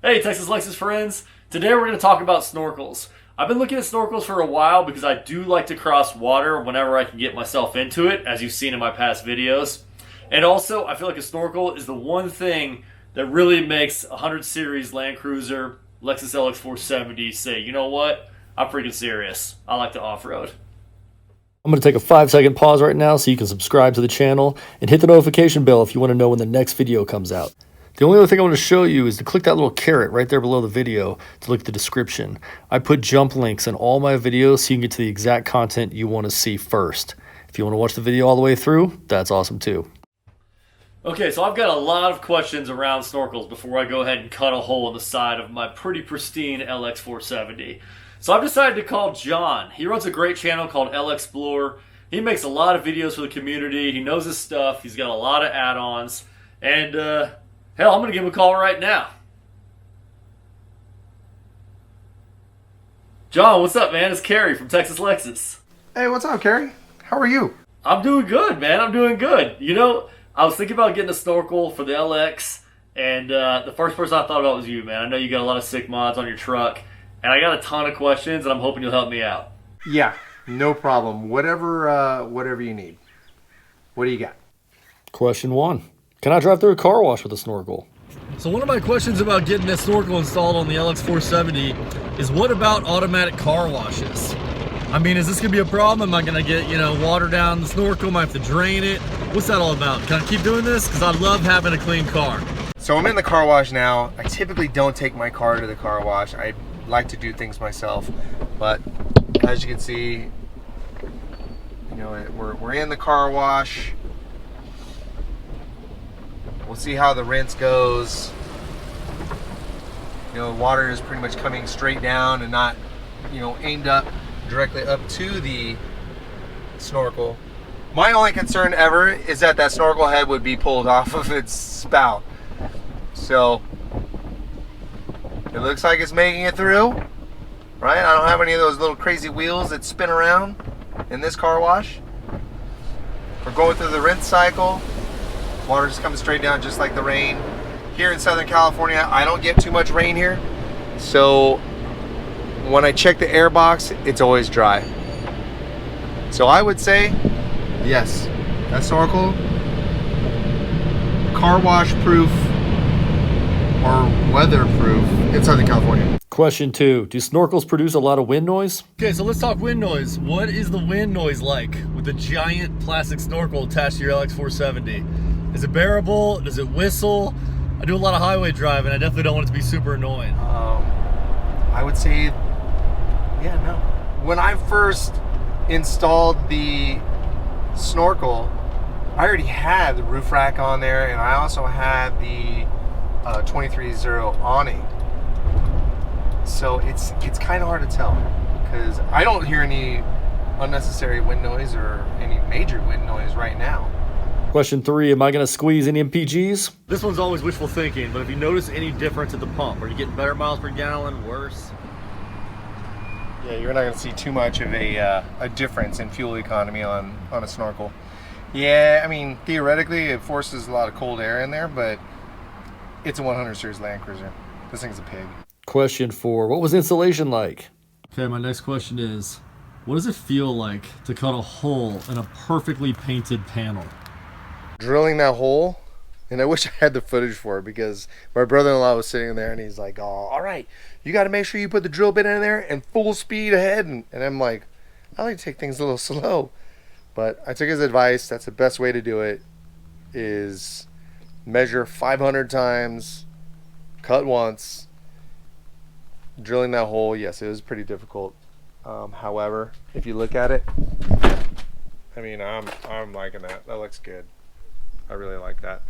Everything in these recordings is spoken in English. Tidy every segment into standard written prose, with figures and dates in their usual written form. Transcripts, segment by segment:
Hey Texas Lexus friends, today we're going to talk about snorkels. I've been looking at snorkels for a while because I do like to cross water whenever I can get myself into it, as you've seen in my past videos. And also, I feel like a snorkel is the one thing that really makes a 100 series Land Cruiser Lexus LX 470 say, you know what, I'm freaking serious. I like to off-road. I'm going to take a 5-second pause right now so you can subscribe to the channel and hit the notification bell if you want to know when the next video comes out. The only other thing I want to show you is to click that little caret right there below the video to look at the description. I put jump links in all my videos so you can get to the exact content you want to see first. If you want to watch the video all the way through, that's awesome too. Okay, so I've got a lot of questions around snorkels before I go ahead and cut a hole in the side of my pretty pristine LX 470. So I've decided to call John. He runs a great channel called L Explorer. He makes a lot of videos for the community. He knows his stuff. He's got a lot of add-ons. And, hell, I'm going to give him a call right now. John, what's up, man? It's Kerry from Texas Lexus. Hey, what's up, Kerry? How are you? I'm doing good, man. I'm doing good. You know, I was thinking about getting a snorkel for the LX, and the first person I thought about was you, man. I know you got a lot of sick mods on your truck, and I got a ton of questions, and I'm hoping you'll help me out. Yeah, no problem. Whatever you need. What do you got? Question 1. Can I drive through a car wash with a snorkel? So one of my questions about getting this snorkel installed on the LX 470 is what about automatic car washes? I mean, is this gonna be a problem? Am I gonna get, water down the snorkel? Am I have to drain it? What's that all about? Can I keep doing this? Because I love having a clean car. So I'm in the car wash now. I typically don't take my car to the car wash. I like to do things myself, but as you can see, we're in the car wash. We'll see how the rinse goes. The water is pretty much coming straight down and not, aimed up directly up to the snorkel. My only concern ever is that snorkel head would be pulled off of its spout. So it looks like it's making it through, right? I don't have any of those little crazy wheels that spin around in this car wash. We're going through the rinse cycle. Water's coming straight down just like the rain. Here in Southern California, I don't get too much rain here. So when I check the air box, it's always dry. So I would say, yes, that snorkel, car wash proof or weather proof in Southern California. Question 2. Do snorkels produce a lot of wind noise? Okay, so let's talk wind noise. What is the wind noise like with a giant plastic snorkel attached to your LX 470? Is it bearable? Does it whistle? I do a lot of highway driving. I definitely don't want it to be super annoying. I would say, yeah, no. When I first installed the snorkel, I already had the roof rack on there, and I also had the 23.0 awning. So it's kind of hard to tell because I don't hear any unnecessary wind noise or any major wind noise right now. Question 3. Am I going to squeeze any MPGs? This one's always wishful thinking, but if you notice any difference at the pump, are you getting better miles per gallon, worse? Yeah, you're not going to see too much of a difference in fuel economy on a snorkel. Yeah, I mean, theoretically, it forces a lot of cold air in there, but it's a 100 series Land Cruiser. This thing's a pig. Question 4. What was installation like? Okay, my next question is, what does it feel like to cut a hole in a perfectly painted panel? Drilling that hole, and I wish I had the footage for it because my brother-in-law was sitting there and he's like, oh, all right, you got to make sure you put the drill bit in there and full speed ahead. And I'm like, I like to take things a little slow. But I took his advice. That's the best way to do it, is measure 500 times, cut once. Drilling that hole, yes, it was pretty difficult. However, if you look at it, I mean, I'm liking that. That looks good. I really like that.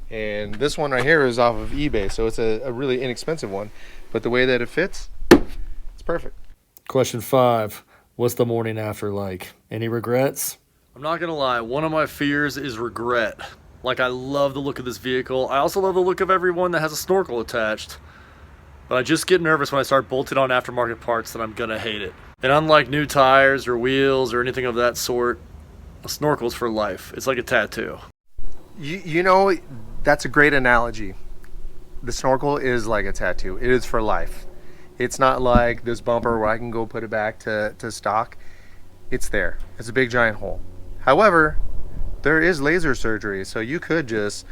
And this one right here is off of eBay, so it's a really inexpensive one. But the way that it fits, it's perfect. Question 5. What's the morning after like? Any regrets? I'm not gonna lie, one of my fears is regret. Like, I love the look of this vehicle. I also love the look of everyone that has a snorkel attached. But I just get nervous when I start bolting on aftermarket parts that I'm gonna hate it. And unlike new tires or wheels or anything of that sort, a snorkel's for life. It's like a tattoo. You know, that's a great analogy. the snorkel is like a tattoo. It is for life. It's not like this bumper where I can go put it back to stock. It's there. It's a big giant hole. However, there is laser surgery, so you could just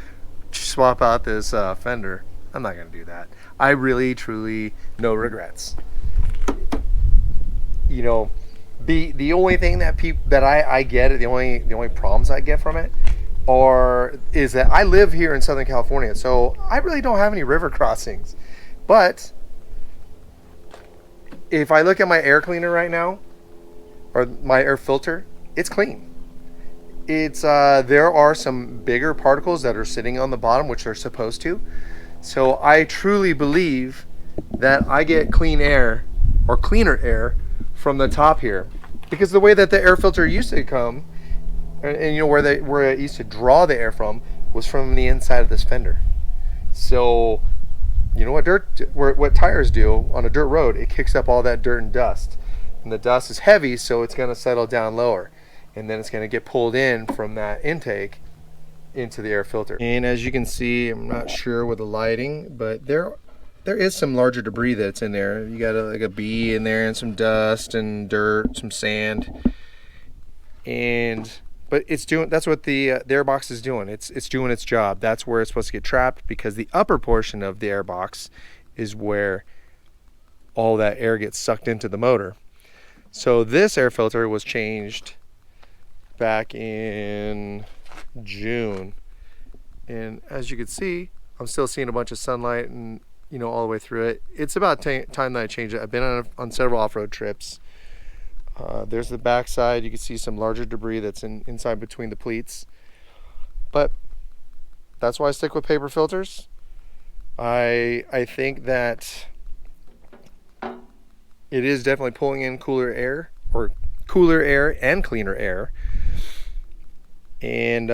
swap out this fender. I'm not going to do that. I really, truly, no regrets. You know, the only thing that I get, the only problems I get from it is that I live here in Southern California, so I really don't have any river crossings. But if I look at my air cleaner right now, or my air filter, it's clean. It's there are some bigger particles that are sitting on the bottom, which they're supposed to. So I truly believe that I get clean air or cleaner air from the top here, because the way that the air filter used to come, and you know where it used to draw the air from was from the inside of this fender. So you know what tires do on a dirt road, it kicks up all that dirt and dust. And the dust is heavy, so it's going to settle down lower. And then it's going to get pulled in from that intake into the air filter. And as you can see, I'm not sure with the lighting, but there is some larger debris that's in there. You got like a bee in there and some dust and dirt, some sand. But that's what the airbox is doing. It's doing its job. That's where it's supposed to get trapped, because the upper portion of the airbox is where all that air gets sucked into the motor. So this air filter was changed back in June, and as you can see, I'm still seeing a bunch of sunlight and all the way through it. It's about time that I changed it. I've been on several off-road trips. There's the back side. You can see some larger debris that's inside between the pleats, but that's why I stick with paper filters. I think that it is definitely pulling in cooler air and cleaner air. And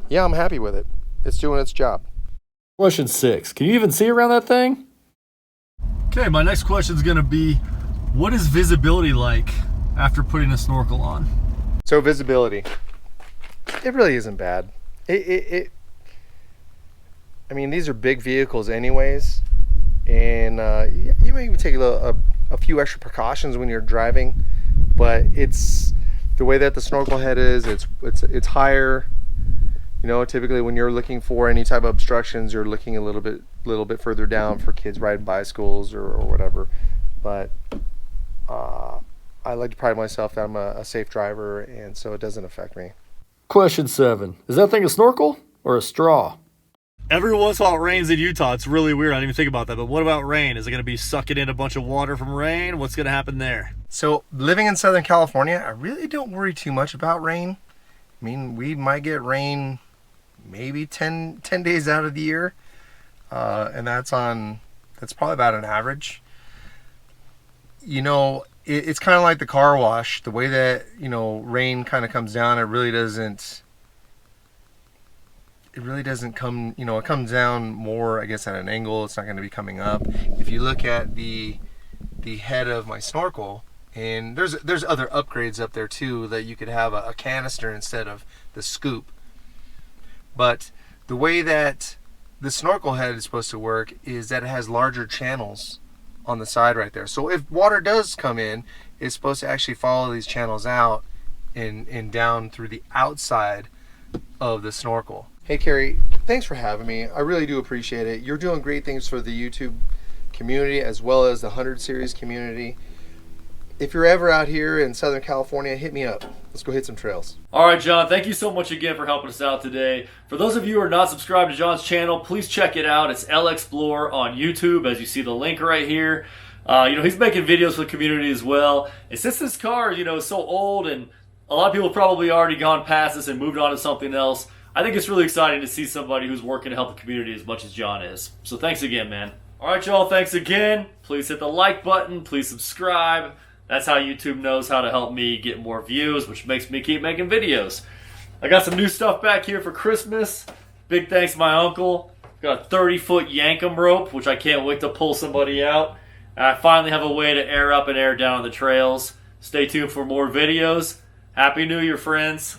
yeah, I'm happy with it. It's doing its job. Question 6. Can you even see around that thing? Okay, my next question is going to be, what is visibility like after putting a snorkel on? So visibility, it really isn't bad. I mean, these are big vehicles anyways. And you may even take a few extra precautions when you're driving, but it's the way that the snorkel head is. It's higher. Typically when you're looking for any type of obstructions, you're looking a little bit further down for kids riding bicycles or whatever. But I like to pride myself that I'm a safe driver, and so it doesn't affect me. Question 7. Is that thing a snorkel or a straw? Every once in a while it rains in Utah. It's really weird. I didn't even think about that. But what about rain? Is it going to be sucking in a bunch of water from rain? What's going to happen there? So living in Southern California, I really don't worry too much about rain. I mean, we might get rain maybe 10 days out of the year. And that's probably about an average. It's kind of like the car wash. The way that, rain kind of comes down, it really doesn't come, it comes down more, I guess, at an angle. It's not going to be coming up. If you look at the head of my snorkel, and there's other upgrades up there too, that you could have a canister instead of the scoop. But the way that the snorkel head is supposed to work is that it has larger channels on the side right there. So if water does come in, it's supposed to actually follow these channels out and down through the outside of the snorkel. Hey Carrie, thanks for having me. I really do appreciate it. You're doing great things for the YouTube community as well as the 100 series community. If you're ever out here in Southern California, hit me up. Let's go hit some trails. All right, John, thank you so much again for helping us out today. For those of you who are not subscribed to John's channel, please check it out. It's LXplore on YouTube, as you see the link right here. He's making videos for the community as well. And since this car, is so old and a lot of people have probably already gone past this and moved on to something else, I think it's really exciting to see somebody who's working to help the community as much as John is. So thanks again, man. All right, y'all, thanks again. Please hit the like button. Please subscribe. That's how YouTube knows how to help me get more views, which makes me keep making videos. I got some new stuff back here for Christmas. Big thanks to my uncle. Got a 30-foot Yankum rope, which I can't wait to pull somebody out. And I finally have a way to air up and air down on the trails. Stay tuned for more videos. Happy New Year, friends.